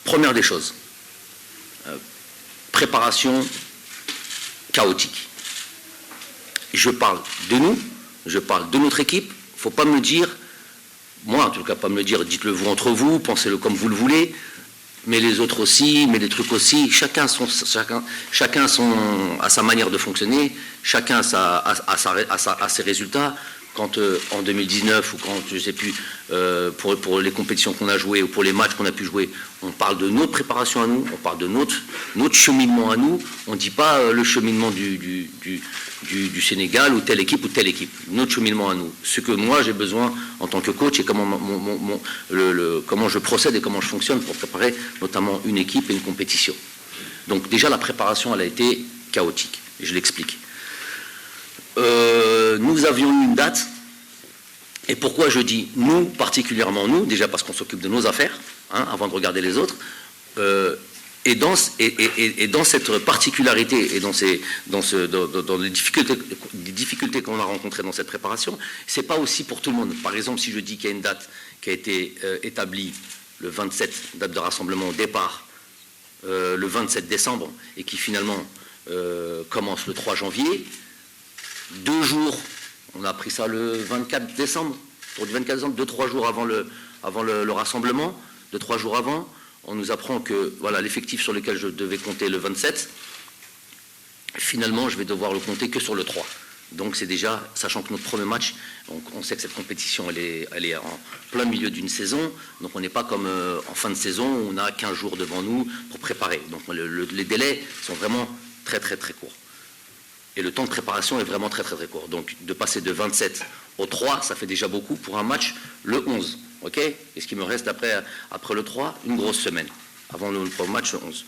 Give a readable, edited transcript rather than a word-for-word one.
Première des choses, préparation chaotique. Je parle de nous, je parle de notre équipe. Il ne faut pas me le dire, moi en tout cas pas me le dire, dites-le vous entre vous, pensez-le comme vous le voulez, mais les autres aussi, mais les trucs aussi, chacun a sa manière de fonctionner, chacun a ses résultats. Quand en 2019 ou quand, je ne sais plus, pour les compétitions qu'on a jouées ou pour les matchs qu'on a pu jouer, on parle de notre préparation à nous, on parle de notre cheminement à nous, on ne dit pas le cheminement du Sénégal ou telle équipe, notre cheminement à nous. Ce que moi j'ai besoin en tant que coach et comment je procède et comment je fonctionne pour préparer notamment une équipe et une compétition. Donc déjà la préparation elle a été chaotique, et je l'explique. Nous avions eu une date, et pourquoi je dis nous, particulièrement nous, déjà parce qu'on s'occupe de nos affaires, hein, avant de regarder les autres, et dans cette particularité et dans les difficultés qu'on a rencontrées dans cette préparation, c'est pas aussi pour tout le monde. Par exemple, si je dis qu'il y a une date qui a été établie le 27, date de rassemblement au départ, le 27 décembre, et qui finalement commence le 3 janvier, 2 jours, on a appris ça le 24 décembre, pour du 24 décembre, 2-3 jours avant le rassemblement, 2-3 jours avant, on nous apprend que voilà, l'effectif sur lequel je devais compter le 27, finalement je vais devoir le compter que sur le 3. Donc c'est déjà, sachant que notre premier match, on sait que cette compétition elle est en plein milieu d'une saison, donc on n'est pas comme en fin de saison où on a 15 jours devant nous pour préparer. Donc les délais sont vraiment très très très courts. Et le temps de préparation est vraiment très très très court. Donc de passer de 27 au 3, ça fait déjà beaucoup pour un match le 11. Okay, et ce qui me reste après le 3, une grosse semaine, avant le match le 11.